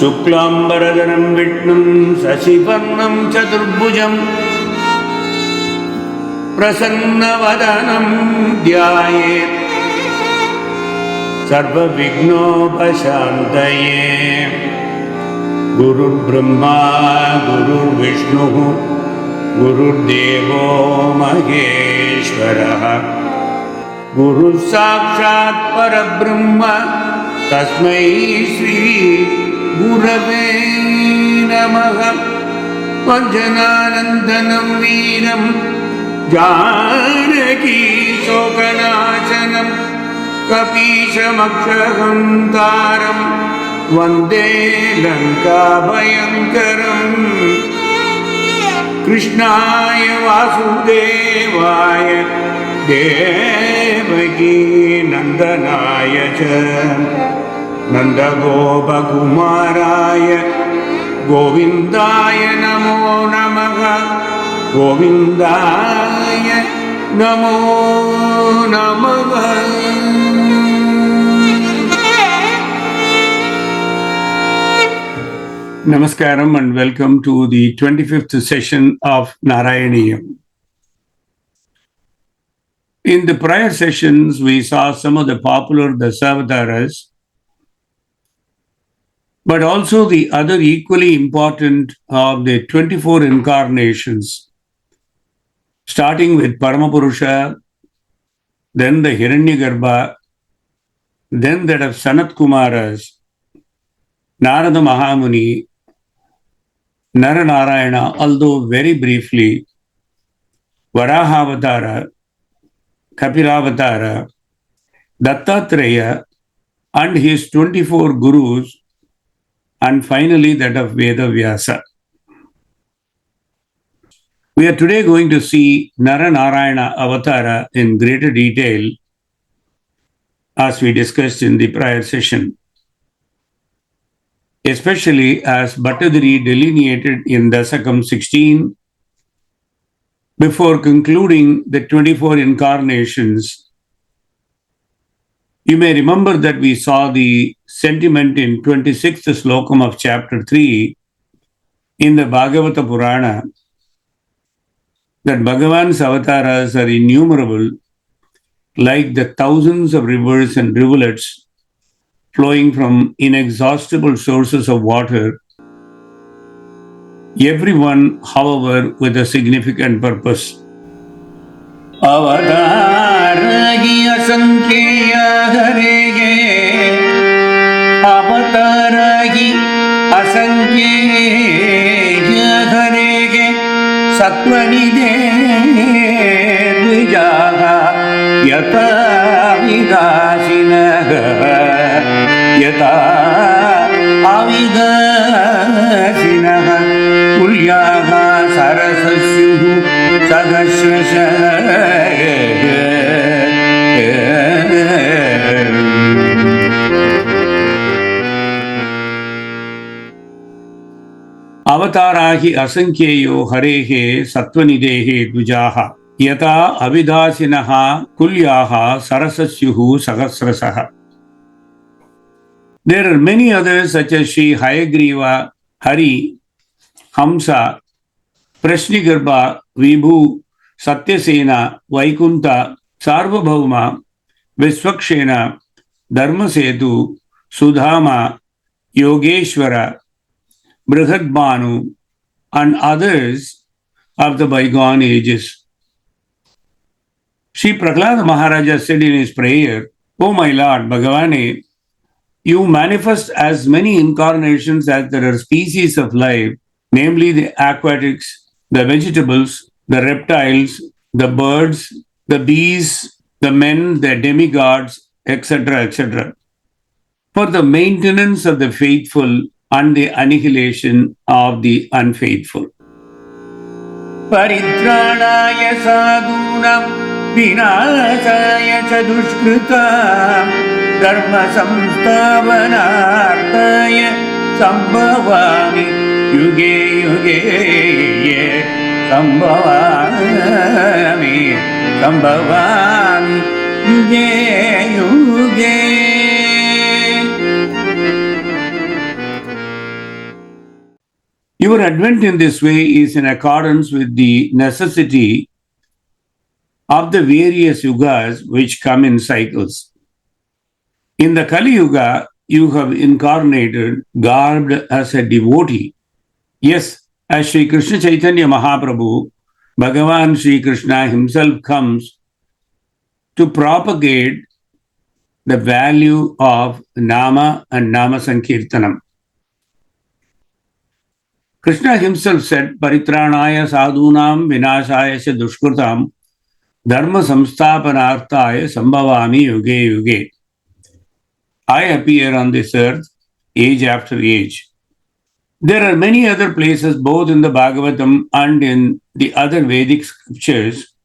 शुक्लांबरधरं विष्णुं शशिवर्णं चतुर्भुजं प्रसन्नवदनं ध्यायेत् सर्वविघ्नोपशान्तये। गुरुर्ब्रह्मा गुरुर्विष्णुः गुरुर्देवो महेश्वरः गुरुः साक्षात् परब्रह्म तस्मै श्री गुरवे नमः। वञ्चनानन्दनं वीरं जानकी शोकनाशनं कपीशमक्षहन्तारं वन्दे लङ्काभयङ्करम्। कृष्णाय वासुदेवाय देवकी नन्दनाय च नन्दगोपकुमाराय गोविन्दाय नमो नमः। गोविन्दाय नमो नमः। Namaskaram and welcome to the 25th session of Narayaniyam. In the prior sessions, we saw some of the popular Dasavataras, but also the other equally important of the 24 incarnations, starting with Paramapurusha, then the Hiranyagarbha, then that of Sanat Kumaras, Narada Mahamuni, Nara-Narayana, although very briefly, Varahavatara, Kapiravatara, Dattatreya, and his 24 gurus, and finally that of Vedavyasa. We are today going to see Nara-Narayana Avatara in greater detail, as we discussed in the prior session, especially as Bhattadiri delineated in Dasakam 16 before concluding the 24 incarnations. You may remember that we saw the sentiment in 26th slokam of chapter 3 in the Bhagavata Purana that Bhagavan's avatars are innumerable, like the thousands of rivers and rivulets flowing from inexhaustible sources of water, everyone, however, with a significant purpose. Avatarahi asankheya harege, avatarahi asankheya harege, satvanide dvijaha yata vidasinaha yata avidasinaha kulyaha sarasasyuhu sahasrasha. Avatarahi asankheyo harehe satvanidehe dvijaha yata avidasinaha kulyaha sarasasyuhu sahasrasaha. There are many others such as Sri Hayagriva, Hari, Hamsa, Prashnigarbha, Vibhu, Satyasena, Vaikunta, Sarvabhauma, Viswakshena, Dharmasetu, Sudhama, Yogeshwara, Brihadbanu, and others of the bygone ages. Sri Prahlada Maharaja said in his prayer, "O my Lord, Bhagavane, you manifest as many incarnations as there are species of life, namely the aquatics, the vegetables, the reptiles, the birds, the bees, the men, the demigods, etc., etc., for the maintenance of the faithful and the annihilation of the unfaithful. Paritranaya sadhunam vinasaya cha dushkritam dharma samstavanartaya sambhavami yuge yuge sambhavami yuge yuge. Your advent in this way is in accordance with the necessity of the various yugas which come in cycles. In the Kali Yuga, you have incarnated garbed as a devotee. Yes, as Sri Krishna Chaitanya Mahaprabhu, Bhagavan Sri Krishna himself comes to propagate the value of Nama and Nama Sankirtanam. Krishna himself said, Paritranaya sadhunam vinashaya se dushkrutam dharma samsthapanarthaya sambhavami yuge yuge. I appear on this earth age after age. There are many other places, both in the Bhagavatam and in the other Vedic scriptures,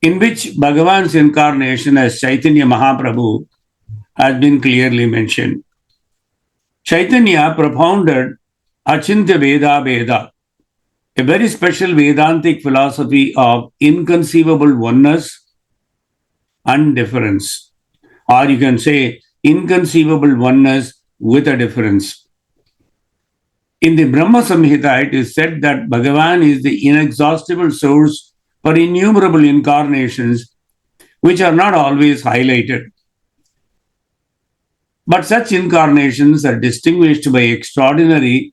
in which Bhagavan's incarnation as Chaitanya Mahaprabhu has been clearly mentioned. Chaitanya propounded Achintya Veda Veda, a very special Vedantic philosophy of inconceivable oneness and difference. Or you can say inconceivable oneness with a difference. In the Brahma Samhita, it is said that Bhagavan is the inexhaustible source for innumerable incarnations, which are not always highlighted. But such incarnations are distinguished by extraordinary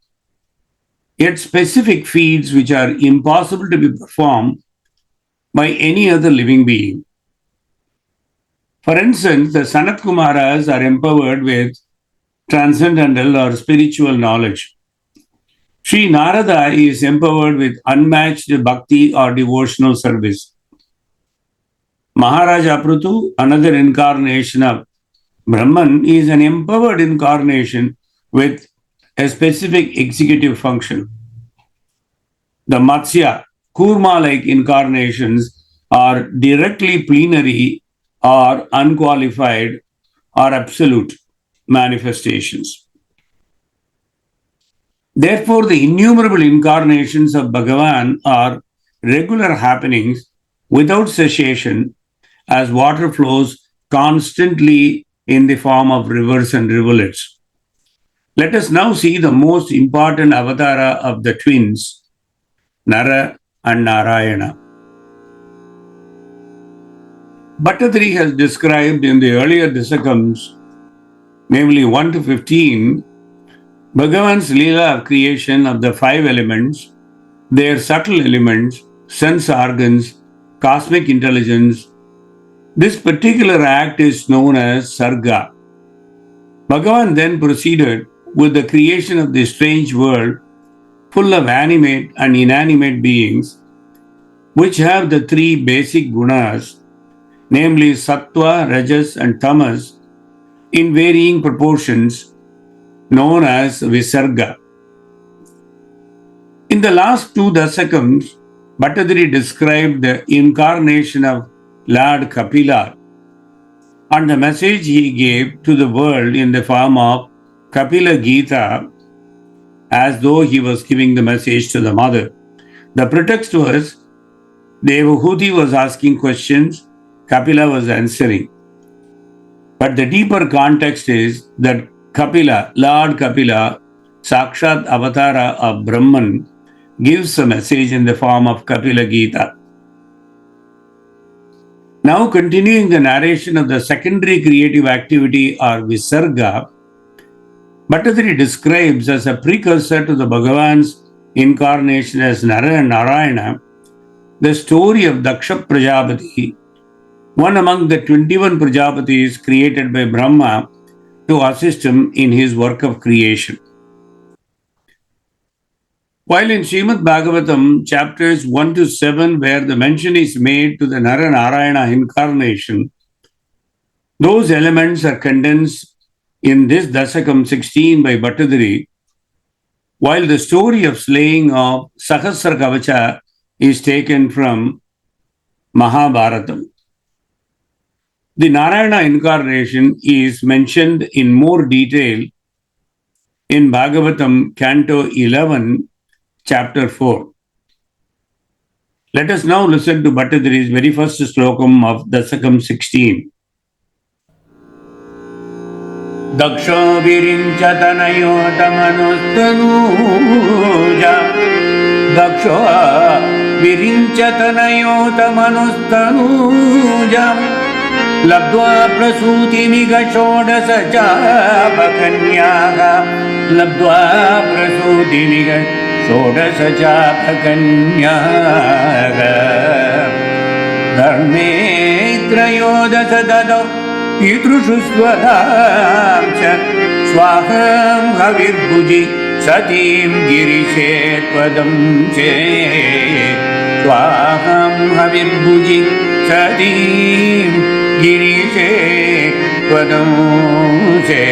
yet specific feats which are impossible to be performed by any other living being. For instance, the Sanat Kumaras are empowered with transcendental or spiritual knowledge. Sri Narada is empowered with unmatched bhakti or devotional service. Maharaja Prutu, another incarnation of Brahman, is an empowered incarnation with a specific executive function. The Matsya, Kurma-like incarnations are directly plenary or unqualified or absolute manifestations. Therefore, the innumerable incarnations of Bhagavan are regular happenings without cessation as water flows constantly in the form of rivers and rivulets. Let us now see the most important avatara of the twins, Nara and Narayana. Bhattadri has described in the earlier Dasakams, namely 1 to 15, Bhagavan's Leela of creation of the 5 elements, their subtle elements, sense organs, cosmic intelligence. This particular act is known as Sarga. Bhagavan then proceeded with the creation of this strange world full of animate and inanimate beings, which have the 3 basic gunas, namely Sattva, Rajas and Tamas, in varying proportions, known as Visarga. In the last 2 Dasakams, Bhattadri described the incarnation of Lord Kapila and the message he gave to the world in the form of Kapila Gita, as though he was giving the message to the mother. The pretext was Devahuti was asking questions, Kapila was answering. But the deeper context is that Kapila, Lord Kapila, Sakshat Avatara of Brahman, gives a message in the form of Kapila Gita. Now, continuing the narration of the secondary creative activity or Visarga, Bhattadri describes as a precursor to the Bhagavan's incarnation as Nara-Narayana the story of Daksha Prajapati, one among the 21 Prajapatis created by Brahma to assist him in his work of creation. While in Srimad Bhagavatam, chapters 1 to 7, where the mention is made to the Nara-Narayana incarnation, those elements are condensed in this Dasakam 16 by Bhattadri, while the story of slaying of Sahasra Kavacha is taken from Mahabharatam. The Narayana incarnation is mentioned in more detail in Bhagavatam Canto 11, Chapter 4. Let us now listen to Bhattadri's very first slokam of Dasakam 16. Daksho virinchatanuja Daksho virinchatanuja Labdva prasuti migashoda sajapakanyaka Labdva prasuti migashoda sajapakanyaka Dharme trayodasa dado Pitrushushvaram cha Swaham havirbuji Satim girishetvadam che Swaham havirbuji Satim girishetvadam che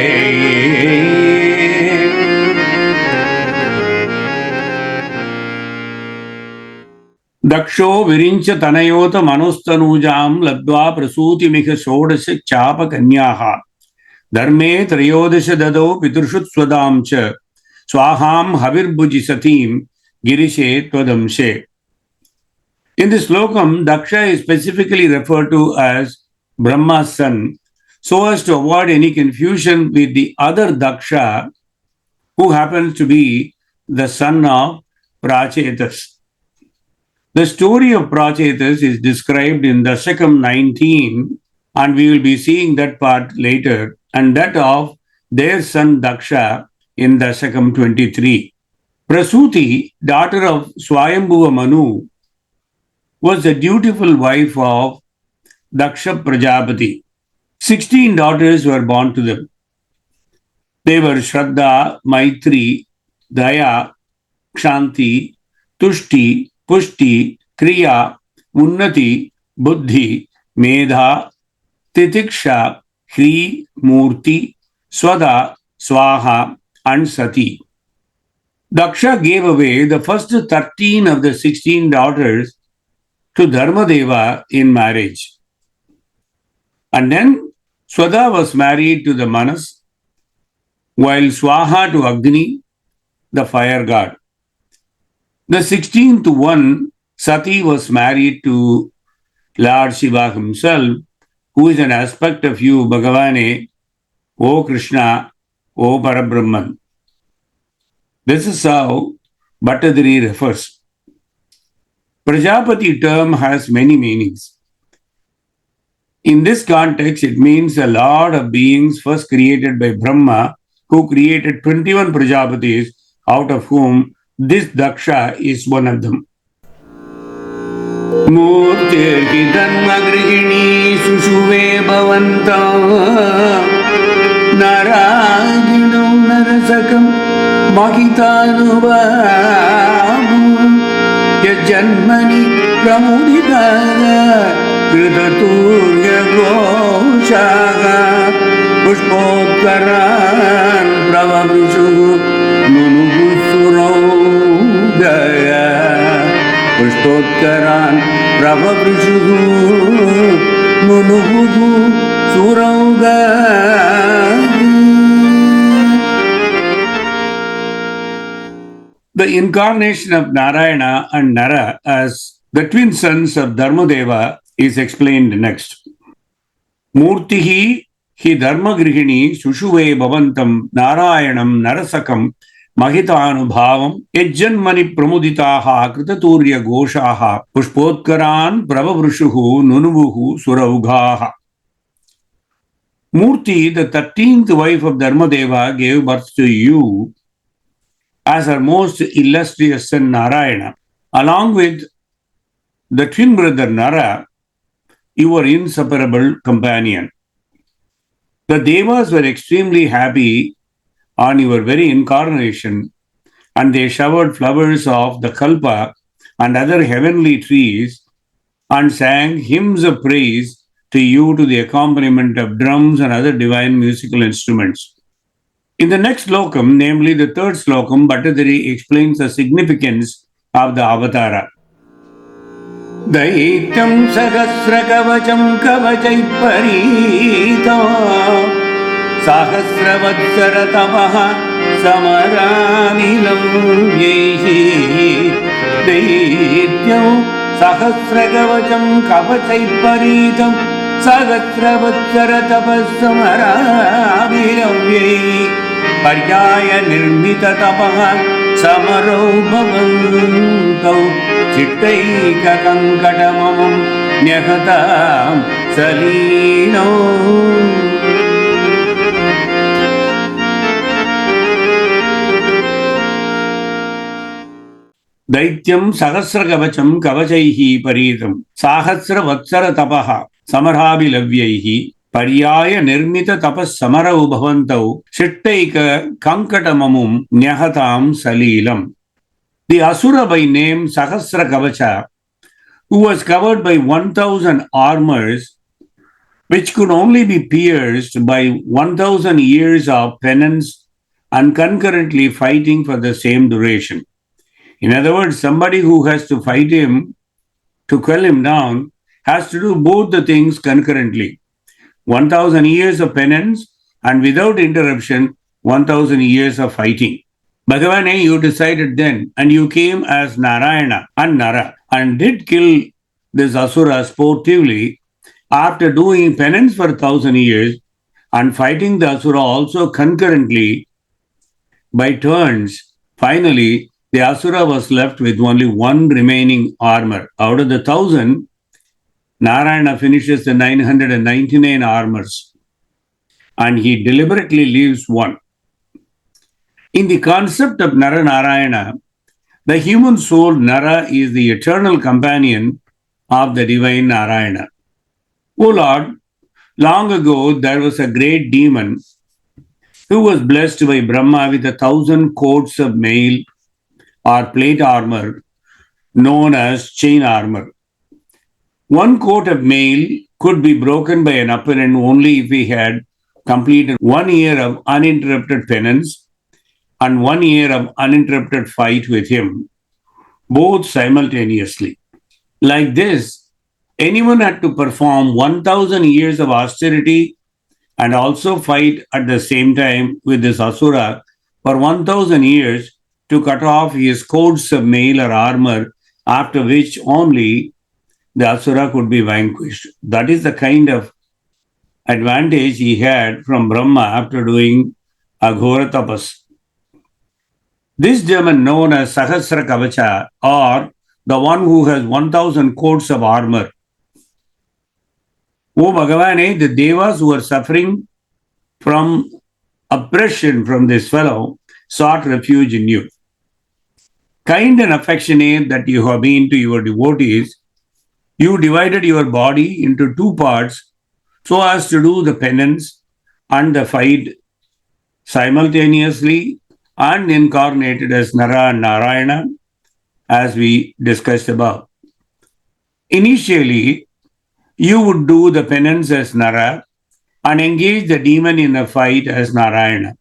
Daksho virincha tanayota manustanujam labdva prasuti mikha shodasya chapa kanyaha dharme trayodasya dado piturshut swadam cha swaham havirbhuji satim girishe twadamshe. In this slokam, Daksha is specifically referred to as Brahma's son so as to avoid any confusion with the other Daksha who happens to be the son of Prachetas. The story of Prachetas is described in Dashakam 19, and we will be seeing that part later, and that of their son Daksha in Dashakam 23. Prasuti, daughter of Swayambhuva Manu, was the dutiful wife of Daksha Prajapati. 16 daughters were born to them. They were Shraddha, Maitri, Daya, Kshanti, Tushti, Pushti, Kriya, Unnati, Buddhi, Medha, Titiksha, Hri, Murti, Swada, Swaha, and Sati. Daksha gave away the first 13 of the 16 daughters to Dharmadeva in marriage. And then Swada was married to the Manas, while Swaha to Agni, the fire god. The 16th one, Sati, was married to Lord Shiva himself, who is an aspect of you, Bhagavane, O Krishna, O Parabrahman. This is how Bhattadiri refers. Prajapati term has many meanings. In this context, it means a lot of beings first created by Brahma, who created 21 Prajapatis, out of whom this Daksha is one of them. Murti dharma grihini sushuve bhavanta Nara-Narayana narasakam mahitanubhavu Yajanmani pramuditara kritaturya goshaga Pushpotkaran pravabrishu Nunugusurogaya Pushpotkaran pravabrishu Nunugusurogaya. The incarnation of Narayana and Nara as the twin sons of Dharmadeva is explained next. Murtihi hi dharmagrihini sushuve bhavantam Narayanam narasakam mahitanubhavam yajjanmani pramuditaha kritaturya goshaha pushpotkaran pravavrushuhu nunuvuhu suraughaha. Murti, the 13th wife of Dharmadeva, gave birth to you as her most illustrious son Narayana. Along with the twin brother Nara, you were inseparable companion. The Devas were extremely happy on your very incarnation, and they showered flowers of the Kalpa and other heavenly trees and sang hymns of praise to you to the accompaniment of drums and other divine musical instruments. In the next slokam, namely the third slokam, Bhattadiri explains the significance of the avatara. Daityam sahasra kavacham kavachai parita sahasra vatsara tavaha samaramilam yehi. Daityam sahasra kavacham kavachai paritam Sahasravatsara tapassamaraviravyayi Paryaya nirmita tapaha Samaro bhavantau Chittaika kankatamamam Nyahatam salino Daityam sahasra kavacham kavachaihi paritam Sahasra vatsara tapaha Samarhabilavyaihi Paryaya nirmita tapas samara ubhavantau Chittaika kankatamamum Nyahatam salilam. The Asura by name Sahasra Kavacha, who was covered by 1,000 armors, which could only be pierced by 1,000 years of penance and concurrently fighting for the same duration. In other words, somebody who has to fight him to quell him down has to do both the things concurrently. 1,000 years of penance and without interruption, 1,000 years of fighting. Bhagavane, you decided then, and you came as Narayana and Nara and did kill this Asura sportively after doing penance for 1,000 years and fighting the Asura also concurrently by turns. Finally, the Asura was left with only one remaining armor. Out of the 1,000, Narayana finishes the 999 armors and he deliberately leaves one. In the concept of Nara-Narayana, the human soul Nara is the eternal companion of the divine Narayana. O Lord, long ago there was a great demon who was blessed by Brahma with 1,000 coats of mail or plate armor known as chain armor. One coat of mail could be broken by an opponent only if he had completed 1 year of uninterrupted penance and 1 year of uninterrupted fight with him, both simultaneously. Like this, anyone had to perform 1,000 years of austerity and also fight at the same time with this Asura for 1,000 years to cut off his coats of mail or armor, after which only the Asura could be vanquished. That is the kind of advantage he had from Brahma after doing Aghora Tapas. This demon known as Sahasra Kavacha, or the one who has 1,000 coats of armor. O Bhagavane, the Devas who are suffering from oppression from this fellow sought refuge in you. Kind and affectionate that you have been to your devotees, you divided your body into two parts so as to do the penance and the fight simultaneously and incarnated as Nara and Narayana, as we discussed above. Initially, you would do the penance as Nara and engage the demon in a fight as Narayana.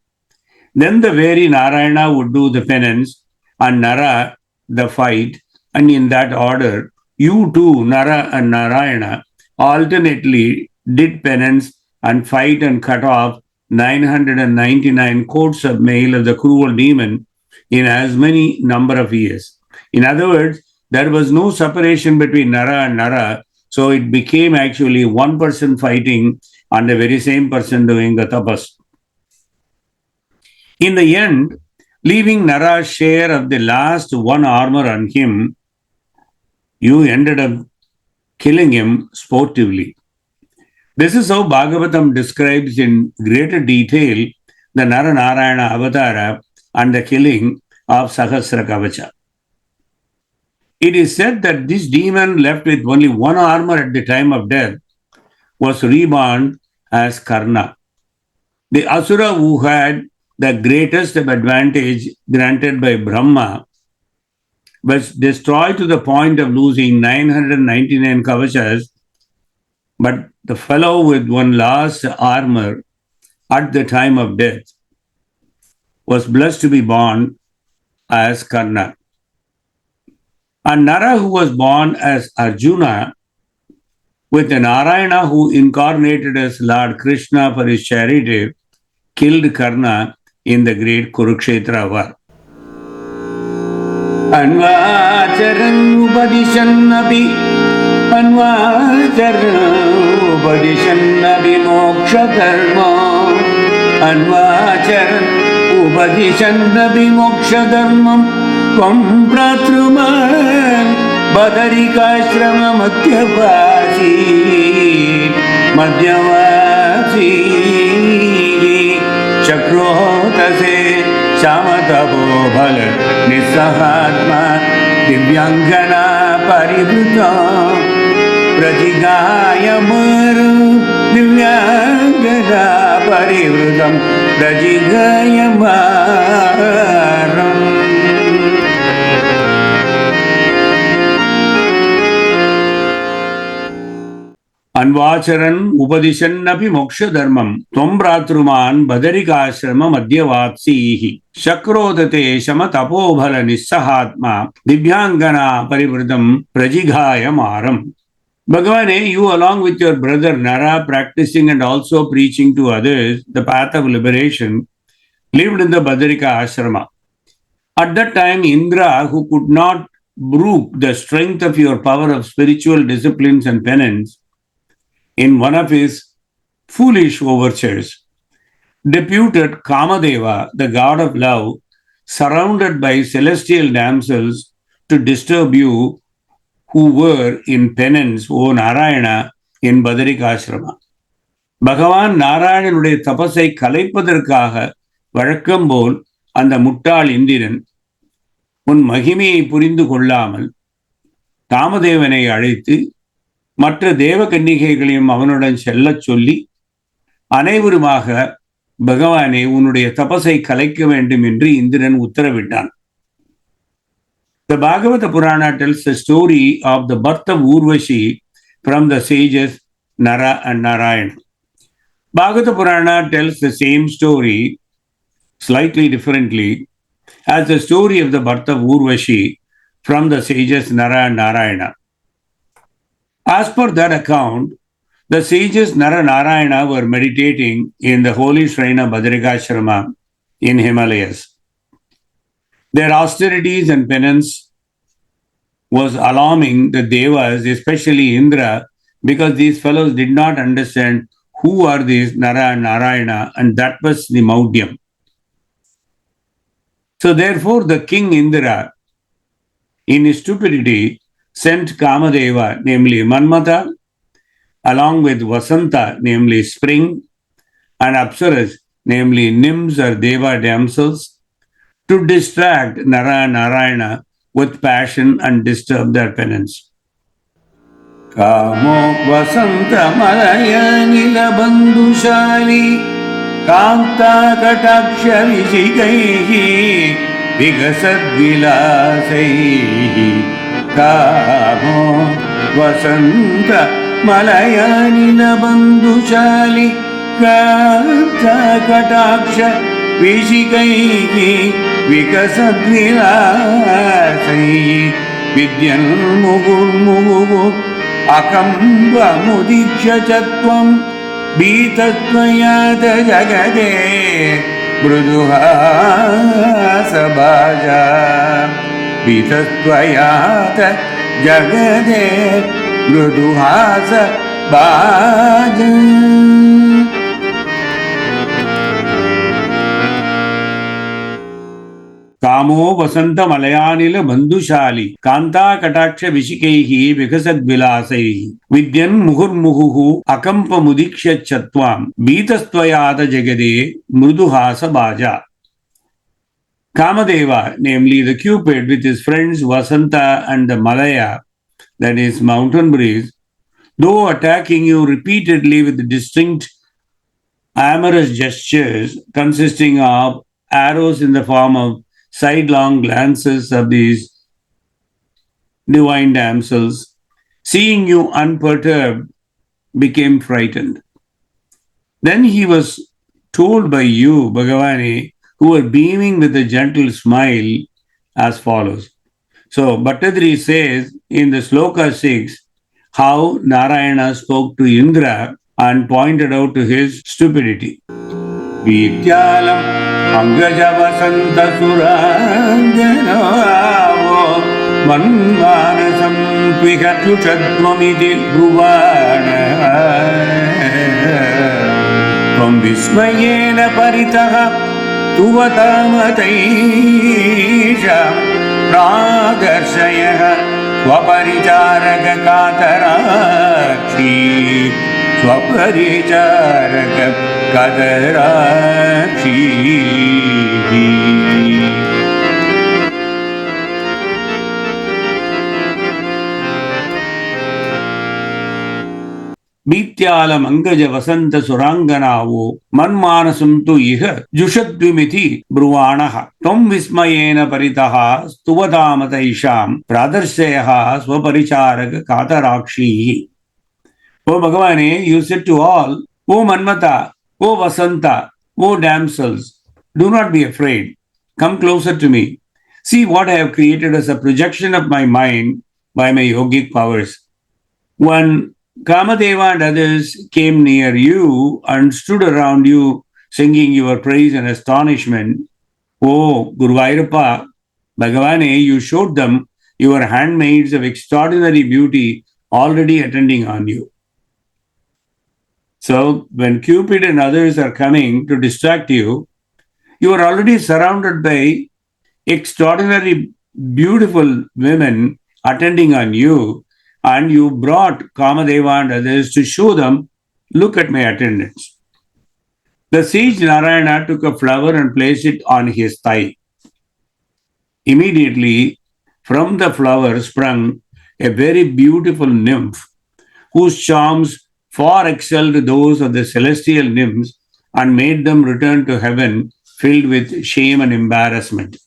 Then the very Narayana would do the penance and Nara the fight, and in that order, you too, Nara and Narayana, alternately did penance and fight and cut off 999 coats of mail of the cruel demon in as many number of years. In other words, there was no separation between Nara and Nara, so it became actually one person fighting and the very same person doing the tapas. In the end, leaving Nara's share of the last one armor on him, you ended up killing him sportively. This is how Bhagavatam describes in greater detail the Nara-Narayana Avatara and the killing of Sahasra Kavacha. It is said that this demon, left with only one armor at the time of death, was reborn as Karna. The Asura who had the greatest advantage granted by Brahma was destroyed to the point of losing 999 kavachas, but the fellow with one last armor at the time of death was blessed to be born as Karna. And Nara, who was born as Arjuna, with an Narayana who incarnated as Lord Krishna for his charity, killed Karna in the great Kurukshetra war. Anvacharan upadishan api anvacharan उपदिशन्न विमोक्षधर्मो अन्वाचरन् उपदिशन्न विमोक्षधर्मं त्वं भ्रातृमान् बदरिकाश्रममध्यवासी मध्यवासी चक्रोतसे श्यामतपोबल निस्सहात्मा दिव्यांगना परिवृता प्रजिगायमरु दिव्यांगना परिवृतं प्रजिगायमरम् अन्वाचरन् उपदिशन्नपि मोक्षधर्मं त्वं भ्रातृमान् Badrikashram मध्यवात्सीः शक्रोदते शमतपोबल निस्सहात्मा दिव्यांगना परिवृतं प्रजिघायमारम्. Bhagavane, you along with your brother Nara, practicing and also preaching to others the path of liberation, lived in the Badarika ashrama. At that time, Indra, who could not brook the strength of your power of spiritual disciplines and penance, in one of his foolish overtures, deputed Kamadeva, the god of love, surrounded by celestial damsels, to disturb you who were in penance, O Narayana, in Badarikashrama. Bhagavan Narayanuடைய தபசை கலைப்பதற்காக வழக்கம்போல் அந்த முட்டாள் இந்திரன் உன் மகிமையை புரிந்து கொள்ளாமல் காமதேவனை அழைத்து மற்ற தேவ கன்னிகைகளையும் அவனுடன் செல்லச் சொல்லி அனைவருமாக பகவானே உன்னுடைய தபசை கலைக்க வேண்டும் என்று Indiran உத்தரவிட்டான். The Bhagavata Purana tells the story of the birth of Urvashi from the sages Nara and Narayana. Bhagavata Purana tells the same story slightly differently as the story of the birth of Urvashi from the sages Nara and Narayana. As per that account, the sages Nara-Narayana were meditating in the holy shrine of Badarikashrama in Himalayas. Their austerities and penance was alarming the Devas, especially Indra, because these fellows did not understand who are these Nara and Narayana, and that was the Maudyam. So therefore the king Indra, in his stupidity, sent Kamadeva, namely Manmata, along with Vasanta, namely spring, and Apsaras, namely nymphs or Deva damsels, to distract Nara-Narayana with passion and disturb their penance. Kamo Vasanta Malaya Nila Bandhushali Kanta Kataksha Vishikaihi Vigasad Vilasaihi Kamo Vasanta Malaya Nila Bandhushali Kanta Kataksha Vishikaihi Vikasadvilasaihi Vidyan Mugurmugu Akamba Mudiksha Chatvam Bhitatvayata Jagade Bruduhasa Bhaja Bhitatvayata Jagade Bruduhasa Bhaja. Kamo Vasanta Malayanila Bandhushali Kanta Kataksha Vishikaihi Vikasad Vilasaihi Vidyan Muhurmuhu Akampa Mudiksha Chatvam Bhitastvayata Jagade Mruduhasa Bhaja. Kamadeva, namely the Cupid, with his friends Vasanta and the Malaya, that is mountain breeze, though attacking you repeatedly with distinct amorous gestures consisting of arrows in the form of sidelong glances of these divine damsels, seeing you unperturbed, became frightened. Then he was told by you, Bhagavane, who were beaming with a gentle smile, as follows. So, Bhattadri says in the Sloka 6 how Narayana spoke to Indra and pointed out to his stupidity. Vidyalam Angajavasanta Suranjanavo Manmanasam Tvihatluchadmamidi Bruvana Tvam vismayena paritaha tuvatamatayisha Ragasri Swaparicharaga Katarakshi Swaparicharaga Katarakshi. Bhityala Mangaja Vasanta Suranganavo Manmanasam tu iha Jushadvimiti Bruvanaha Tom Vismayena Paritaha Stuvatamatayisham Pradarseha Swaparicharaka Katarakshi. O Bhagavane, you said to all, O Manmata, O Vasanta, O damsels, do not be afraid. Come closer to me. See what I have created as a projection of my mind by my yogic powers. When Kamadeva and others came near you and stood around you singing your praise and astonishment, O Guruvairappa, Bhagavane, you showed them your handmaids of extraordinary beauty already attending on you. So when Cupid and others are coming to distract you, you are already surrounded by extraordinary beautiful women attending on you, and you brought Kamadeva and others to show them, look at my attendants. The sage Narayana took a flower and placed it on his thigh. Immediately, from the flower sprung a very beautiful nymph, whose charms far excelled those of the celestial nymphs and made them return to heaven filled with shame and embarrassment.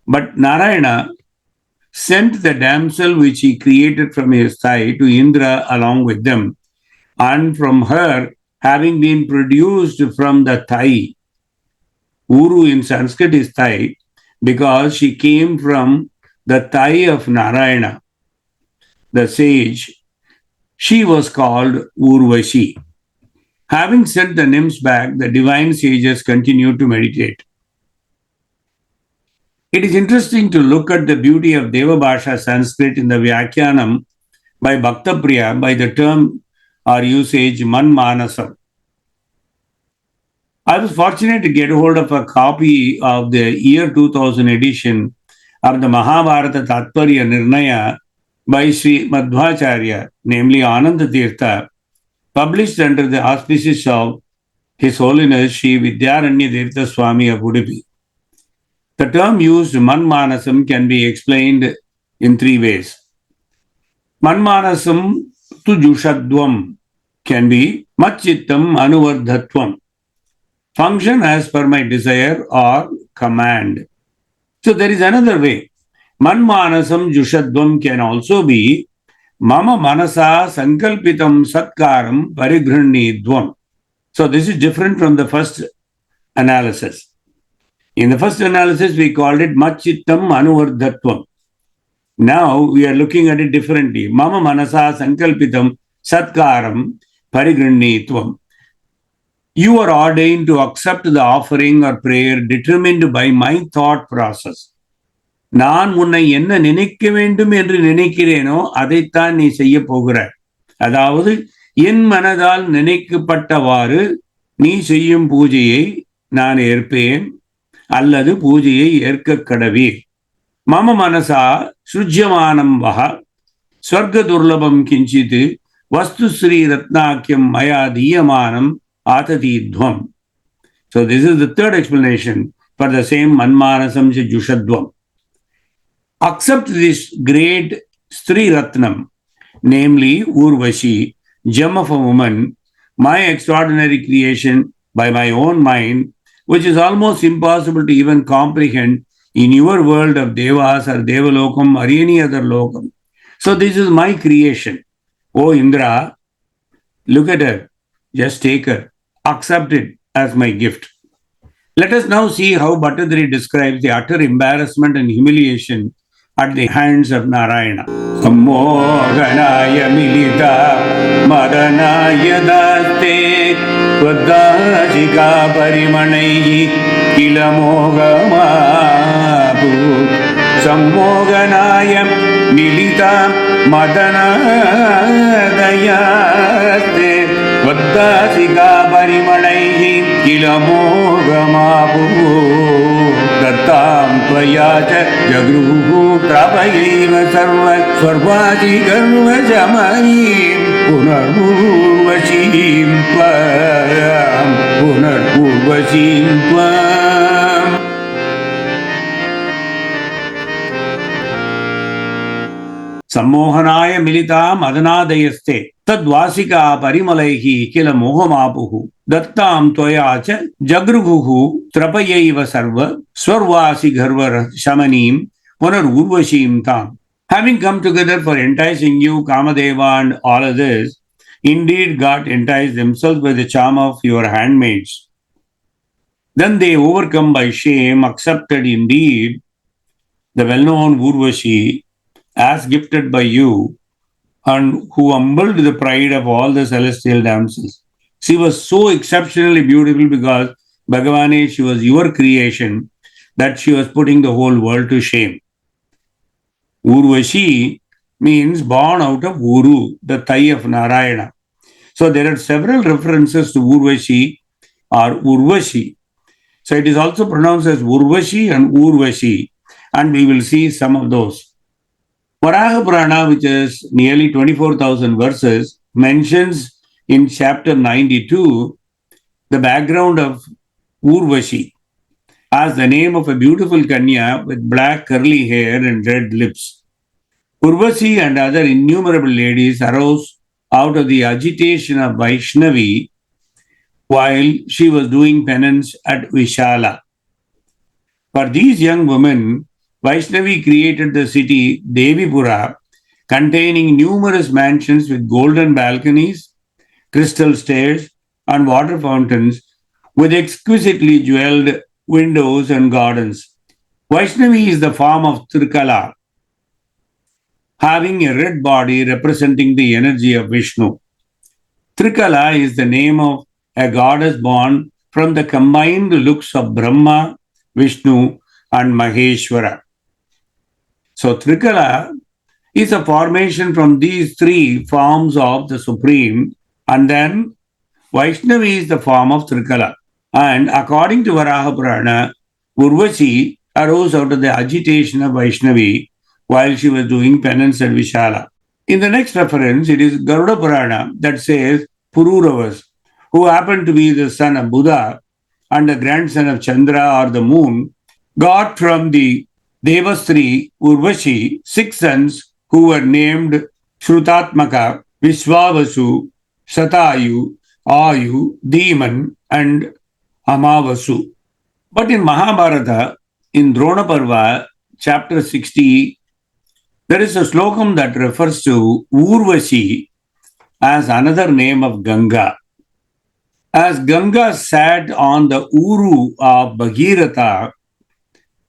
But Narayana sent the damsel which he created from his thigh to Indra along with them, and from her, having been produced from the thigh, Uru in Sanskrit is thigh, because she came from the thigh of Narayana, the sage, she was called Urvashi. Having sent the nymphs back, the divine sages continued to meditate. It is interesting to look at the beauty of Devabhasha Sanskrit in the Vyakhyanam by Bhaktapriya by the term or usage Manmanasam. I was fortunate to get hold of a copy of the year 2000 edition of the Mahabharata Tatparya Nirnaya by Sri Madhvacharya, namely Ananda Tirtha, published under the auspices of His Holiness Sri Vidyaranya Tirtha Swami of Udupi. The term used, Manmanasam, can be explained in three ways. Manmanasam tu Jushadvam can be Machittam Anuvardhatvam, function as per my desire or command. So there is another way. Manmanasam Jushadvam can also be Mama Manasa Sankalpitam Satkaram Parigrhanidvam. So this is different from the first analysis. In the first analysis, we called it Machittam Anuvardhatvam. Now we are looking at it differently. Mama Manasa Sankalpitam Satkaram Parigrhanidvam. You are ordained to accept the offering or prayer determined by my thought process. நான் உன்னை என்ன நினைக்க வேண்டும் என்று நினைக்கிறேனோ அதைத்தான் நீ செய்ய போகிறாய். அதாவது என் மனதால் நினைக்கப்பட்டவாறு நீ செய்யும் பூஜையை நான் ஏற்பேன் அல்லது பூஜையை ஏற்க கடவீர். மம மனசா சுஜ்யமானம் வஹ ஸ்வர்க துர்லபம் கிஞ்சித் வஸ்து ஸ்ரீ ரத்னாக்கியம் மயா தீயமானம் ஆததீத்வம். So this is the third explanation for the same Manmanasam Jushadvam. Accept this great Sri Ratnam, namely Urvashi, gem of a woman, my extraordinary creation by my own mind, which is almost impossible to even comprehend in your world of Devas or Devalokam or any other lokam. So this is my creation. Oh Indra, look at her, just take her, accept it as my gift. Let us now see how Bhattadri describes the utter embarrassment and humiliation at the hands of Narayana. Sammoganaya milita madanaya daste Vadashika parimanaihi kilamogamapu Sammoganaya milita madana dayaste vaddasika parimalaihi kilamohamapu dattam tvayacha jagruhu trapayaiva sarva sarvati garva jamanim punarurvashim tvam punarurvashim tvam. Sammohanaya milita madanadayaste tadvasika parimalaihi kila mohamapuhu dattam tvayacha jagruhu trapayaiva sarva swarvasi gharva shamanim punarurvashim tam. Having come together for enticing you, Kamadeva and all others, indeed God enticed themselves by the charm of your handmaids. Then they, overcome by shame, accepted indeed the well-known Urvashi as gifted by you, and who humbled the pride of all the celestial damsels. She was so exceptionally beautiful because, Bhagavane, she was your creation, that she was putting the whole world to shame. Urvashi means born out of Uru, the thigh of Narayana. So there are several references to Urvashi or Urvashi. So it is also pronounced as Urvashi and Urvashi, and we will see some of those. Varaha Purana, which is nearly 24,000 verses, mentions in chapter 92 the background of Urvashi as the name of a beautiful Kanya with black curly hair and red lips. Urvashi and other innumerable ladies arose out of the agitation of Vaishnavi while she was doing penance at Vishala. For these young women, Vaishnavi created the city Devipura, containing numerous mansions with golden balconies, crystal stairs, and water fountains with exquisitely jeweled windows and gardens. Vaishnavi is the form of Trikala, having a red body representing the energy of Vishnu. Trikala is the name of a goddess born from the combined looks of Brahma, Vishnu, and Maheshwara. So Trikala is a formation from these three forms of the Supreme, and then Vaishnavi is the form of Trikala. And according to Varaha Purana, Urvashi arose out of the agitation of Vaishnavi while she was doing penance at Vishala. In the next reference, it is Garuda Purana that says Pururavas, who happened to be the son of Buddha and the grandson of Chandra or the moon, got from the Devasri Urvashi 6 sons who were named Shrutatmaka, Vishwavasu, Satayu, Ayu, Deeman, and Amavasu. But in Mahabharata, in Drona Parva, chapter 60, there is a slokam that refers to Urvashi as another name of Ganga. As Ganga sat on the Uru of Bhagiratha,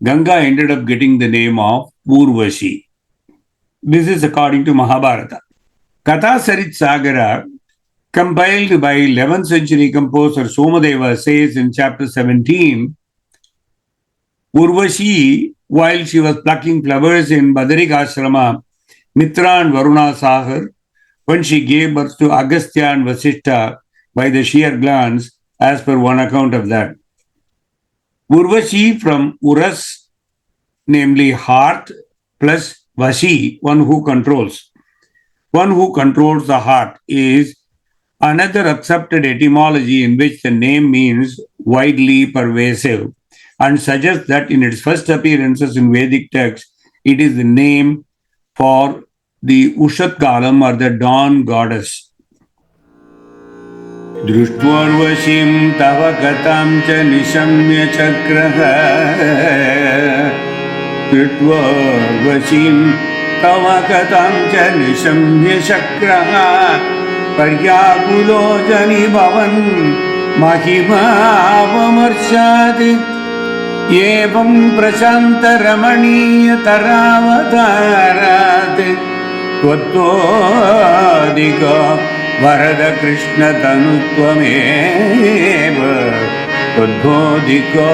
Ganga ended up getting the name of Urvashi. This is according to Mahabharata. Katha Sarit Sagara, compiled by 11th century composer Somadeva, says in chapter 17, Urvashi, while she was plucking flowers in Badarik Ashrama, Mitra and Varuna saw her when she gave birth to Agastya and Vasishta by the sheer glance, as per one account of that. Urvashi from Uras, namely heart, plus Vashi, one who controls. One who controls the heart is another accepted etymology in which the name means widely pervasive and suggests that in its first appearances in Vedic texts, it is the name for the Ushatkalam or the dawn goddess. Drushtvurvashim tava gatam cha nishamya chakraha Drushtvurvashim tava gatam cha nishamya chakraha Paryakulo jani bhavan mahima avamarshati Evam prashanta ramaniya taravatarat Tvattodika Varada Krishna Tanuttvameva Tadbodhiko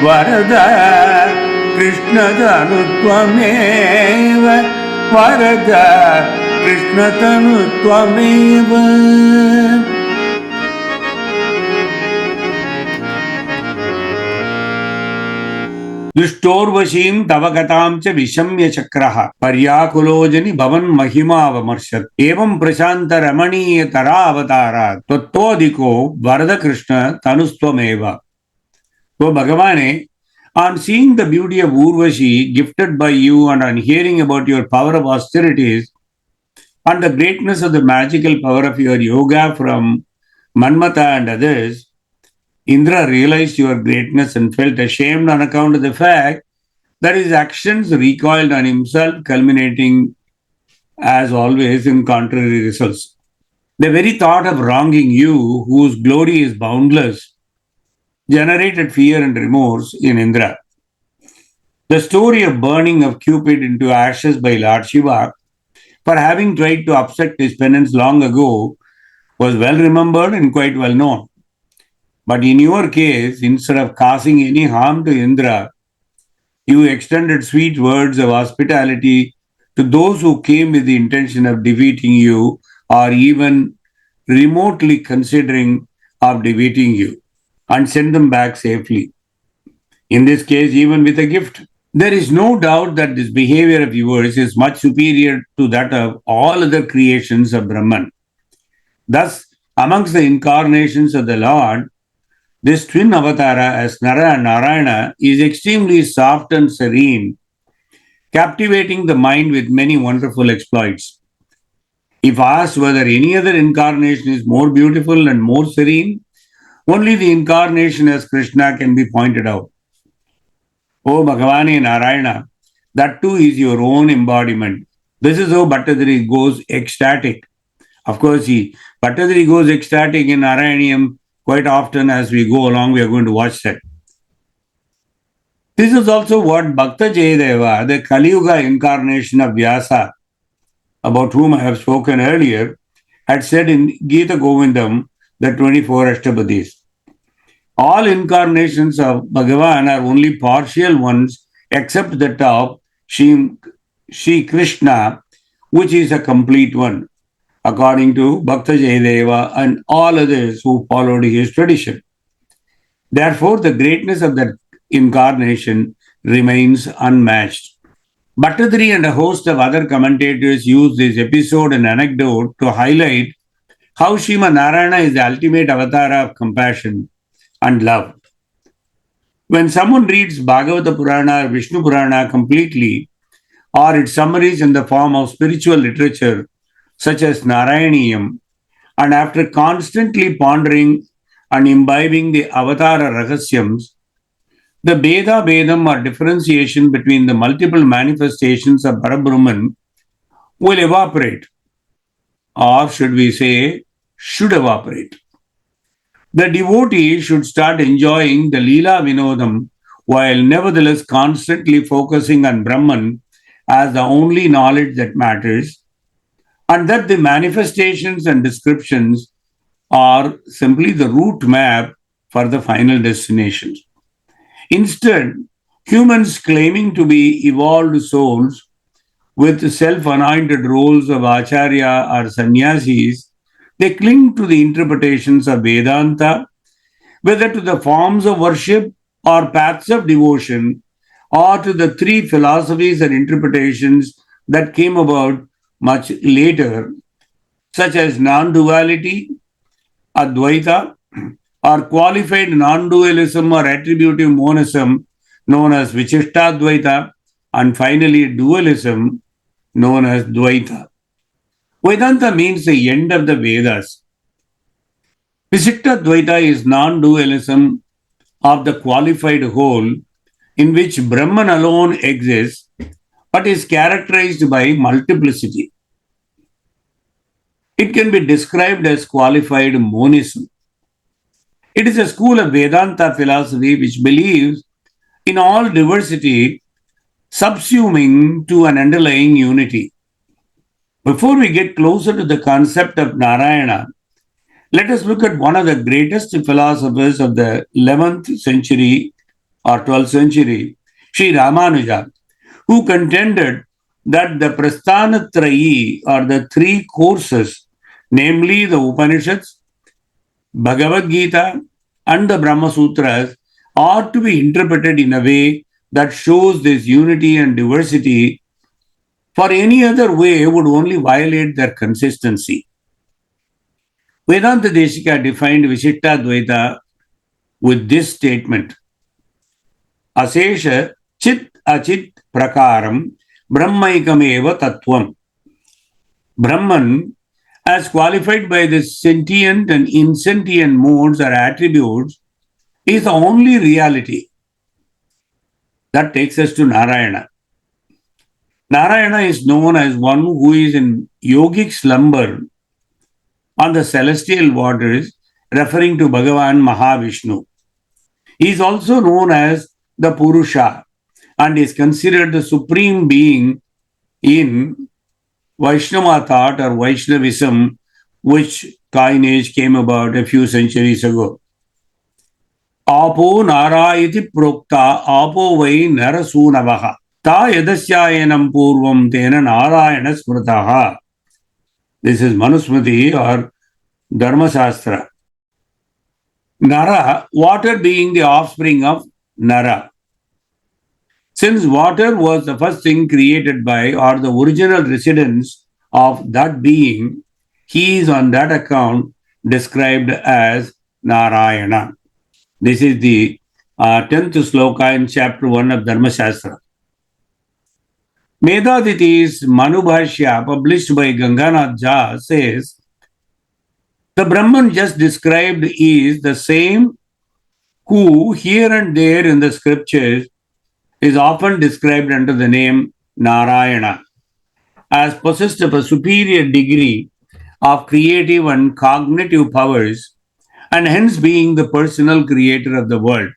Varada Krishna Tanuttvameva Varada Krishna Tanu Tvameva. दुष्टोर्वशीं तव कथां च विशम्य चक्रः पर्याकुलोजनि भवन् महिमावमर्शत् एवं प्रशान्त रमणीय तरावतारात् त्वत्तोऽधिको वरद Krishna तनुस्त्वमेव. So Bhagavane, on seeing the beauty of Urvashi gifted by you and on hearing about your power of austerities and the greatness of the magical power of your yoga from Manmata and others, Indra realized your greatness and felt ashamed on account of the fact that his actions recoiled on himself, culminating, as always, in contrary results. The very thought of wronging you, whose glory is boundless, generated fear and remorse in Indra. The story of burning of Cupid into ashes by Lord Shiva for having tried to upset his penance long ago was well remembered and quite well known. But in your case, instead of causing any harm to Indra, you extended sweet words of hospitality to those who came with the intention of defeating you or even remotely considering of defeating you, and sent them back safely. In this case, even with a gift. There is no doubt that this behavior of yours is much superior to that of all other creations of Brahman. Thus, amongst the incarnations of the Lord, this twin avatara as Nara-Narayana is extremely soft and serene, captivating the mind with many wonderful exploits. If asked whether any other incarnation is more beautiful and more serene, only the incarnation as Krishna can be pointed out. O Bhagavani Narayana, that too is your own embodiment. This is how Bhattadri goes ecstatic. Of course, Bhattadri goes ecstatic in Narayaniam quite often. As we go along, we are going to watch that. This is also what Bhakta Jayadeva, the Kali Yuga incarnation of Vyasa, about whom I have spoken earlier, had said in Gita Govindam, the 24 Ashtapadis. All incarnations of Bhagavan are only partial ones except that of Shri Krishna, which is a complete one, according to Bhakta Jayadeva and all others who followed his tradition. Therefore, the greatness of that incarnation remains unmatched. Bhattadri and a host of other commentators use this episode and anecdote to highlight how Srimad Narayana is the ultimate avatar of compassion and love. When someone reads Bhagavata Purana or Vishnu Purana completely, or its summaries in the form of spiritual literature such as Narayaniyam, and after constantly pondering and imbibing the Avatara Ragasyams, the Beda Bedam or differentiation between the multiple manifestations of Parabrahman will evaporate, or should we say, should evaporate. The devotee should start enjoying the Leela Vinodam while nevertheless constantly focusing on Brahman as the only knowledge that matters, and that the manifestations and descriptions are simply the route map for the final destinations. Instead, humans claiming to be evolved souls with self-anointed roles of Acharya or Sannyasis, they cling to the interpretations of Vedanta, whether to the forms of worship or paths of devotion, or to the three philosophies and interpretations that came about much later, such as non-duality, Advaita, or qualified non-dualism or attributive monism known as Vichištadvaita, and finally dualism known as Dvaita. Vedanta means the end of the Vedas. Vichištadvaita is non-dualism of the qualified whole in which Brahman alone exists but is characterized by multiplicity. It can be described as qualified monism. It is a school of Vedanta philosophy which believes in all diversity subsuming to an underlying unity. Before we get closer to the concept of Narayana, let us look at one of the greatest philosophers of the 11th century or 12th century, Sri Ramanuja, who contended that the Prasthanatrayi or the three courses, namely the Upanishads, Bhagavad Gita, and the Brahma Sutras, are to be interpreted in a way that shows this unity and diversity. For any other way would only violate their consistency. Vedanta Deshika defined Vishitta Dvaita with this statement: Asesha Chit Achit Prakaram Brahmaikameva Tattvam. Brahman, as qualified by the sentient and insentient modes or attributes, is the only reality. That takes us to Narayana. Narayana is known as one who is in yogic slumber on the celestial waters, referring to Bhagavan Mahavishnu. He is also known as the Purusha and is considered the supreme being in Vaishnava thought or Vaishnavism, which coinage came about a few centuries ago. Apo Narayati Prokta Apo Vai Narasunavaha Ta Yadasyayanam Purvam Tena Narayana Smritaha. This is Manusmriti or Dharmasastra. Nara, water being the offspring of Nara. Since water was the first thing created by or the original residence of that being, he is on that account described as Narayana. This is the 10th sloka in chapter 1 of Dharmasastra. Medaditi's Manubhashya, published by Ganganath Jha, says, the Brahman just described is the same who here and there in the scriptures is often described under the name Narayana as possessed of a superior degree of creative and cognitive powers and hence being the personal creator of the world.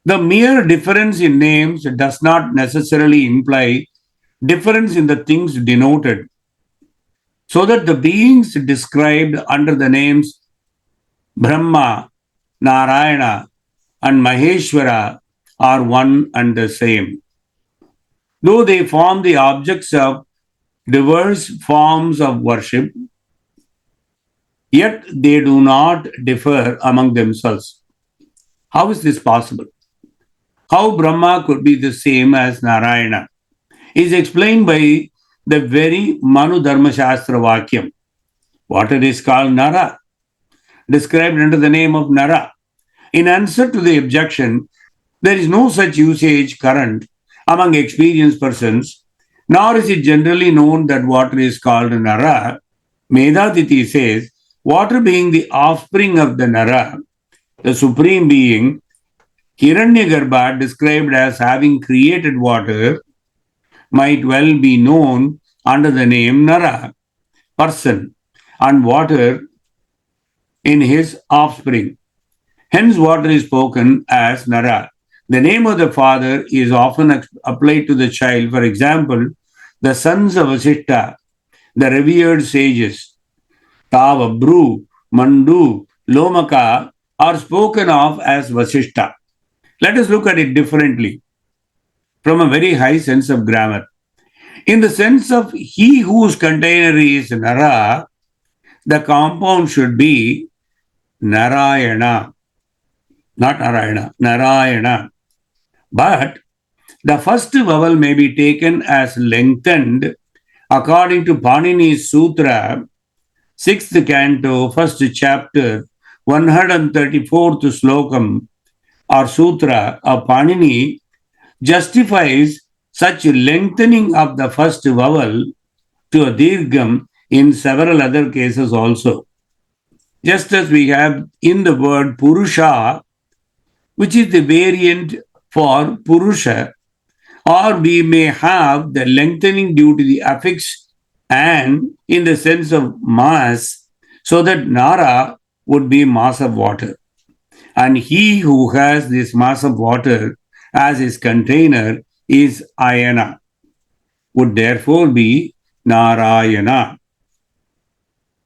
The mere difference in names does not necessarily imply difference in the things denoted, so that the beings described under the names Brahma, Narayana, and Maheshwara are one and the same. Though they form the objects of diverse forms of worship, yet they do not differ among themselves. How is this possible? How Brahma could be the same as Narayana is explained by the very Manu Dharma Shastra Vakyam. Water is called Nara, described under the name of Nara. In answer to the objection, there is no such usage current among experienced persons, nor is it generally known that water is called Nara. Medaditi says, water being the offspring of the Nara, the supreme being, Hiranyagarbha, described as having created water, might well be known under the name Nara, person, and water in his offspring. Hence, water is spoken as Nara. The name of the father is often applied to the child. For example, the sons of Vasishta, the revered sages, Tava, Bru, Mandu, Lomaka, are spoken of as Vasishta. Let us look at it differently from a very high sense of grammar. In the sense of he whose container is Nara, the compound should be Narayana, not Narayana, Narayana. But the first vowel may be taken as lengthened according to Panini's Sutra, 6th canto, 1st chapter, 134th slokam, or Sutra of Panini, justifies such lengthening of the first vowel to a dirgham in several other cases also. Just as we have in the word Purusha, which is the variant for Purusha, or we may have the lengthening due to the affix and in the sense of mass, so that Nara would be mass of water. And he who has this mass of water as his container is Ayana, would therefore be Narayana.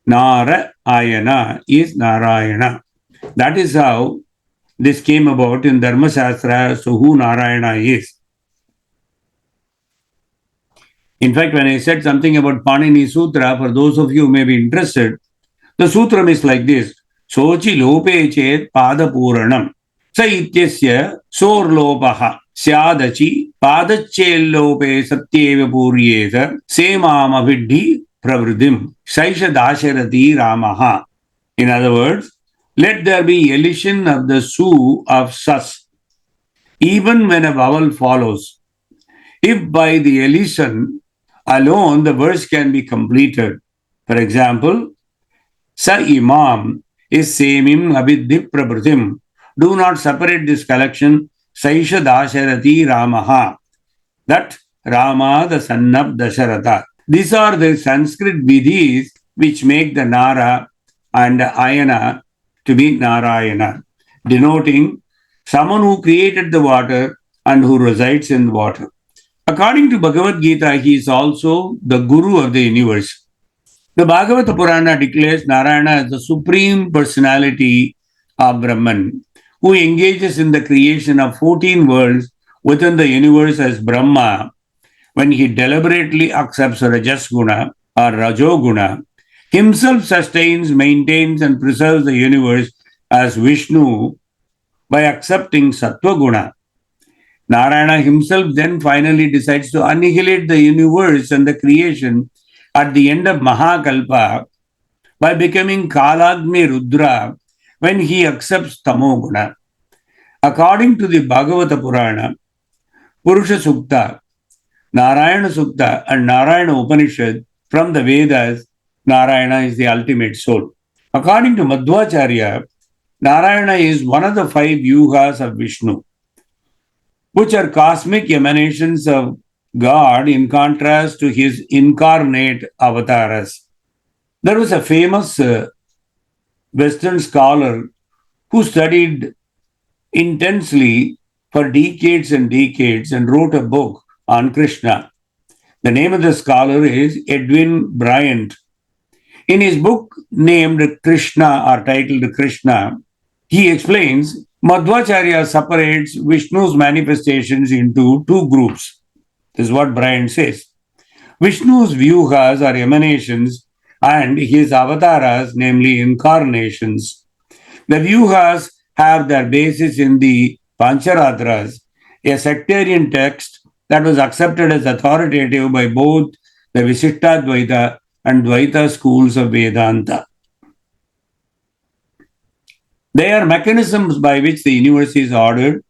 Nara-ayana is Narayana. That is how this came about in Dharma Shastra, so who Narayana is. In fact, when I said something about Panini Sutra, for those of you who may be interested, the sutram is like this. Sochi lope chet pada puranam. Sa ityasya sorlopaha. Syadachi padachellope satyeva puryeta semama vidhi pravridim. Saisha dasharati ramaha. In other words, let there be elision of the su of sas, even when a vowel follows. If by the elision alone the verse can be completed. For example, Sa imam is samim abidhi prabhutim. Do not separate this collection. Saisha dasharati ramaha. That Rama, the son of Dasharatha. These are the Sanskrit vidhis which make the Nara and Ayana to be Narayana, denoting someone who created the water and who resides in the water. According to Bhagavad Gita, he is also the Guru of the universe. The Bhagavata Purana declares Narayana as the supreme personality of Brahman, who engages in the creation of 14 worlds within the universe as Brahma when he deliberately accepts Rajasguna or Rajoguna, himself sustains, maintains, and preserves the universe as Vishnu by accepting Sattva-guna. Narayana himself then finally decides to annihilate the universe and the creation at the end of Mahakalpa by becoming Kalagni Rudra when he accepts Tamoguna. According to the Bhagavata Purana, Purusha Sukta, Narayana Sukta, and Narayana Upanishad from the Vedas, Narayana is the ultimate soul. According to Madhvacharya, Narayana is one of the 5 yugas of Vishnu, which are cosmic emanations of God in contrast to his incarnate avatars. There was a famous Western scholar who studied intensely for decades and decades and wrote a book on Krishna. The name of the scholar is Edwin Bryant. In his book named Krishna or titled Krishna, he explains Madhvacharya separates Vishnu's manifestations into 2 groups. This is what Bryant says. Vishnu's vyuhas are emanations and his avatars, namely incarnations. The vyuhas have their basis in the Pancharatras, a sectarian text that was accepted as authoritative by both the Visishtadvaita and Dvaita schools of Vedanta. They are mechanisms by which the universe is ordered,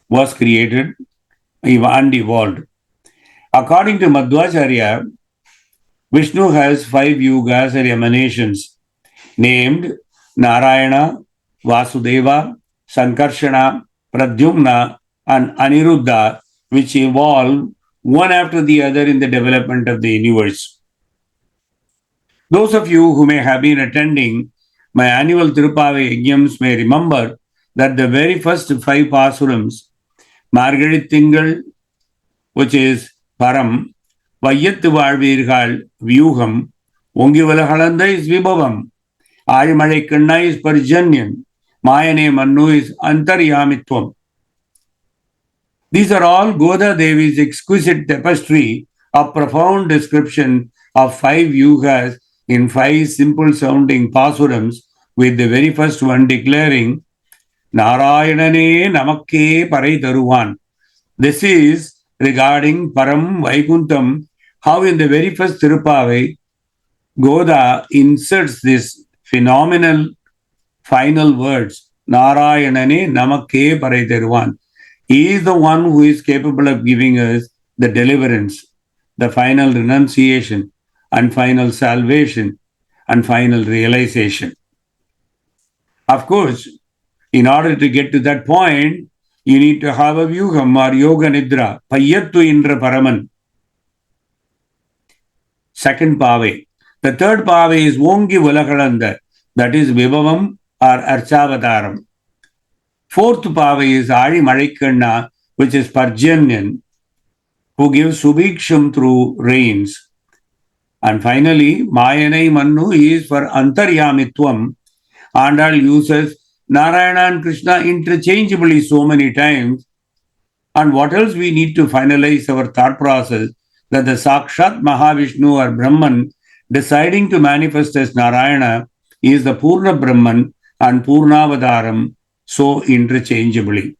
was created, and evolved. According to Madhvacharya, Vishnu has 5 yugas or emanations named Narayana, Vasudeva, Sankarshana, Pradyumna, and Aniruddha, which evolve one after the other in the development of the universe. Those of you who may have been attending my annual Tirupavai Yajnams may remember that the very first 5 pasurams, Margarit Tingal, which is Param, Vayyattu Vaalvirgal, Vyuham, Ongi Valahalanda is Vibhavam, Aalimalaikanna is Parjanyan, Mayane Mannu is Antaryamitvam. These are all Goda Devi's exquisite tapestry of profound description of 5 yugas in 5 simple sounding pasurams, with the very first one declaring Narayanane Namakke Parai Tharuvan. This is regarding Param Vaikuntham, how in the very first Tirupavai, Goda inserts this phenomenal final words, Narayanane Namakke Parai Tharuvan. He is the one who is capable of giving us the deliverance, the final renunciation, and final salvation, and final realization. Of course, in order to get to that point, you need to have a vyuham or yoga nidra, payyattu indra paraman. Second pave. The third pave is Ongi Valakalanda, that is Vibhavam or Archavataram. Fourth pave is Adi Malaikanna, which is Parjanyan, who gives Subhiksham through rains. And finally, Mayanai Mannu is for Antaryamitvam. Andal uses Narayana and Krishna interchangeably so many times. And what else we need to finalize our thought process that the Sakshat Mahavishnu or Brahman deciding to manifest as Narayana is the Purna Brahman and Purnavadaram so interchangeably.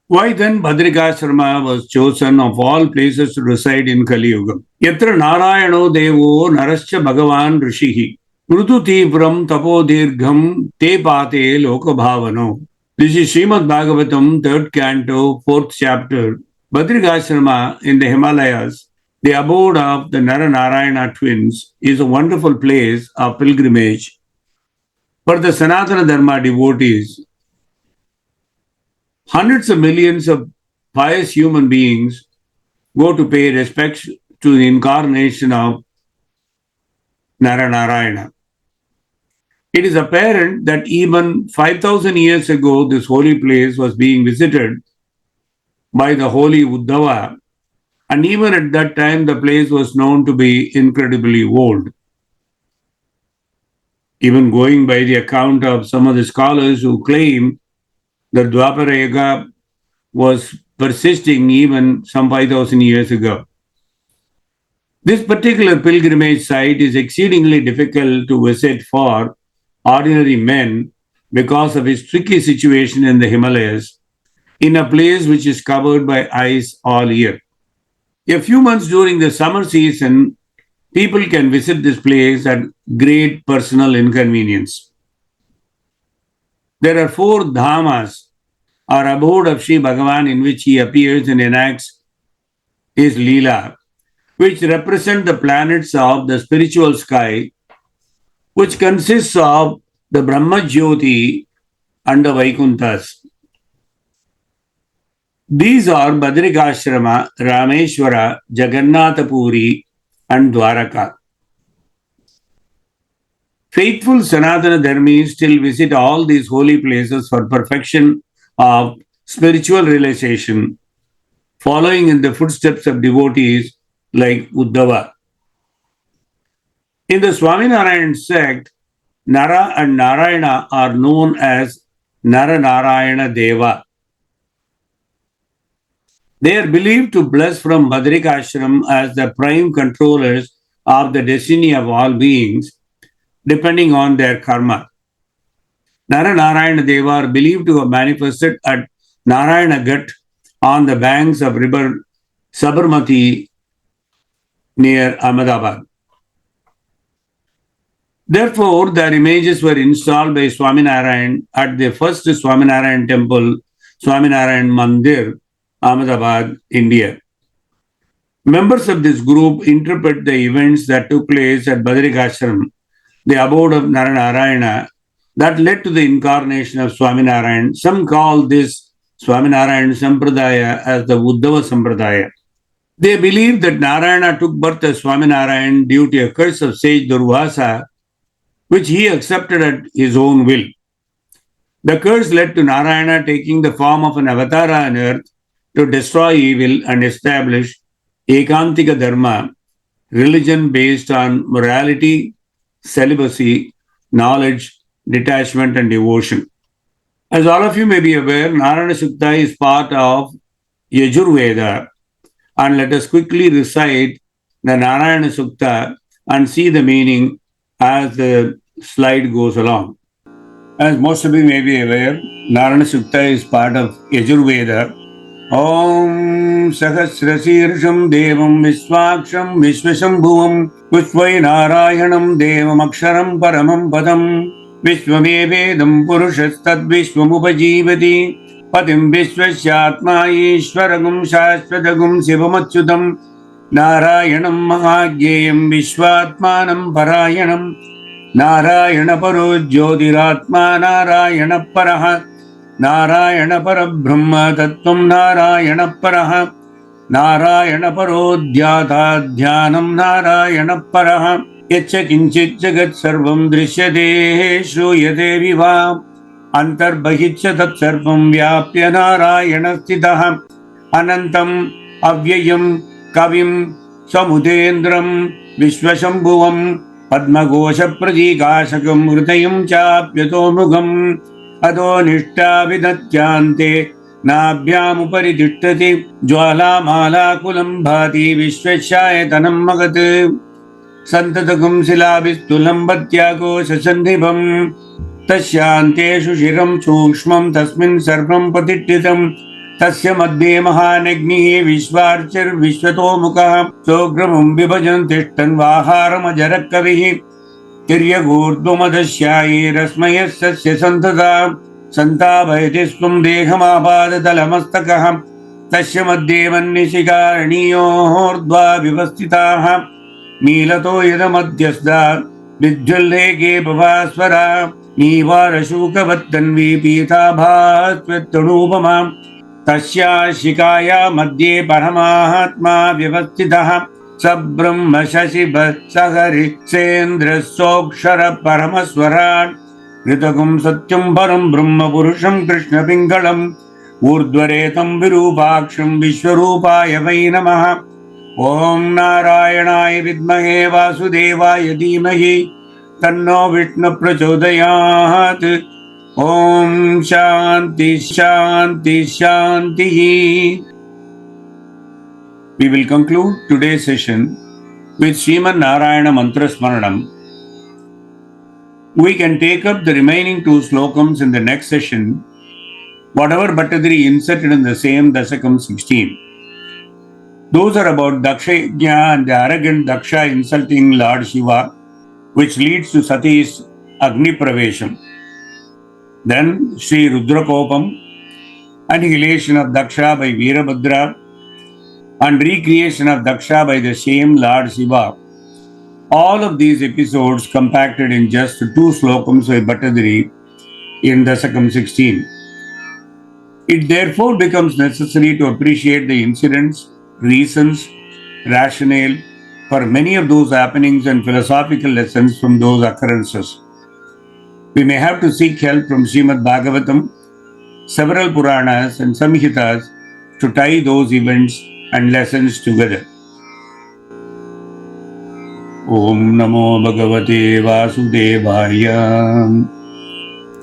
Why then Badrikashrama was chosen of all places to reside in Kali Yuga? Yatra Narayano Devo Narascha Bhagavan Rishihi Rutu Tivram Tapodirgham Te Pate Lokabhavano. This is Srimad Bhagavatam, 3rd canto, 4th chapter. Badrikashrama in the Himalayas, the abode of the Nara-Narayana twins, is a wonderful place of pilgrimage for the Sanatana Dharma devotees. Hundreds of millions of pious human beings go to pay respects to the incarnation of Nara-Narayana. It is apparent that even 5,000 years ago, this holy place was being visited by the holy Uddhava, and even at that time, the place was known to be incredibly old. Even going by the account of some of the scholars who claim that Dwapara Yuga was persisting even some 5,000 years ago. This particular pilgrimage site is exceedingly difficult to visit for ordinary men because of its tricky situation in the Himalayas, in a place which is covered by ice all year. A few months during the summer season, people can visit this place at great personal inconvenience. There are 4 dhamas, or abode of Sri Bhagavan, in which he appears and enacts his Leela, which represent the planets of the spiritual sky, which consists of the Brahma Jyoti and the Vaikunthas. These are Badrikashrama, Rameshwara, Jagannathapuri, and Dwaraka. Faithful Sanatana Dharmis still visit all these holy places for perfection of spiritual realization, following in the footsteps of devotees like Uddhava. In the Swaminarayan sect, Nara and Narayana are known as Nara-Narayana Deva. They are believed to bless from Badrikashram as the prime controllers of the destiny of all beings, depending on their karma. Nara-Narayana Deva are believed to have manifested at Narayana Ghat on the banks of river Sabarmati near Ahmedabad. Therefore, their images were installed by Swaminarayan at the first Swaminarayan temple, Swaminarayan Mandir, Ahmedabad, India. Members of this group interpret the events that took place at Badrikashram, the abode of Nara-Narayana, that led to the incarnation of Swaminarayan. Some call this Swaminarayan Sampradaya as the Uddhava Sampradaya. They believe that Narayana took birth as Swaminarayan due to a curse of sage Durvasa, which he accepted at his own will. The curse led to Narayana taking the form of an avatara on earth to destroy evil and establish Ekantika Dharma, religion based on morality, celibacy, knowledge, detachment, and devotion. As all of you may be aware, Narayana Sukta is part of Yajurveda, and let us quickly recite the Narayana Sukta and see the meaning as the slide goes along. As most of you may be aware, Narayana Sukta is part of Yajurveda. Om Sahasrasirsham Devam Viswaksham Vishwashambhuvam Pushvai Narayanam Devam Aksharam Paramam Padam Vishwamevedam Purushastad Vishwamupajivati Patim Vishwasyatma Ishwaragum Shashvatagum Sivamachyutam Narayanam Mahajyayam Vishwatmanam Parayanam Narayana Paro Jyotiratma Narayana Paraha Narayana Parabrahma Tattvam Narayana Paraha Narayana Parodhyata Dhyanam Narayana Paraha Yacha Kinchit Jagat Sarvam Drishyate Shruyate Viva Antarbahitya Tat Sarvam Vyapya Narayana Sthitaha Anantam Avyayam Kavim Samudendram Vishwashambhuvam Padmagosha Pradikashakam Hritayam Chapyato Mugam Ado Nishta Vidatyante नाभ्यामुपरि तिष्ठति ज्वालामालाकुलं भाति विश्वेशायतनं मगत् सन्ततकं शिलाभिस्तुलम्बत्याकोशसन्निभं तस्यान्तेषु शिरं सूक्ष्मं तस्मिन् सर्वं प्रतिष्ठितं तस्य मध्ये महानग्निः विश्वार्चिर्विश्वतोमुखः सोग्रमं विभजन् तिष्ठन् वाहारमजरकविः तिर्यगूर्ध्वमदस्यायैरस्मयः सस्य सन्तता सन्तापयति स्वं देहमापादतलमस्तकः तस्य मध्ये वह्निशिखारणीयोर्ध्वा विवस्थिताः नीलतो यदमध्यस्था विद्युल्लेखे भवास्वरा नीवारशूकवत्तन्वी पीताभास्वत्तनूपमा तस्या शिखाया मध्ये परमात्मा व्यवस्थितः स ब्रह्म शशिभत्सहरिसेन्द्रः सोऽक्षर परमस्वरान् ऋतकं सत्यं परं ब्रह्म पुरुषं कृष्णपिङ्गलम् ऊर्ध्वरेतं विरूपाक्षं विश्वरूपाय वै नमः ॐ नारायणाय विद्महे वासुदेवाय धीमहि तन्नो विष्णु प्रचोदयात् ॐ शान्ति शान्ति शान्तिः. We will conclude today's session with Srimad-Narayana Mantra Smaranam. We can take up the remaining 2 slokams in the next session, whatever Bhattadri inserted in the same Dasakam 16. Those are about Daksha Yajna and the arrogant Daksha insulting Lord Shiva, which leads to Sati's Agni Pravesham. Then Sri Rudrakopam, annihilation of Daksha by Veerabhadra, and recreation of Daksha by the same Lord Shiva. All of these episodes compacted in just 2 slokams by Bhattadri in Dasakam 16. It therefore becomes necessary to appreciate the incidents, reasons, rationale for many of those happenings and philosophical lessons from those occurrences. We may have to seek help from Srimad Bhagavatam, several Puranas and Samhitas to tie those events and lessons together. Om Namo Bhagavate Vasudevaya.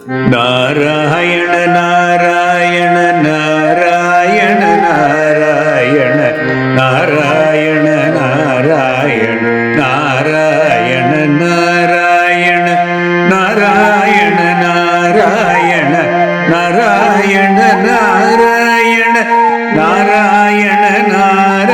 Narayana Narayana Narayana Narayana Narayana Narayana Narayana Narayana Narayana Narayana Narayana Narayana Narayana Narayana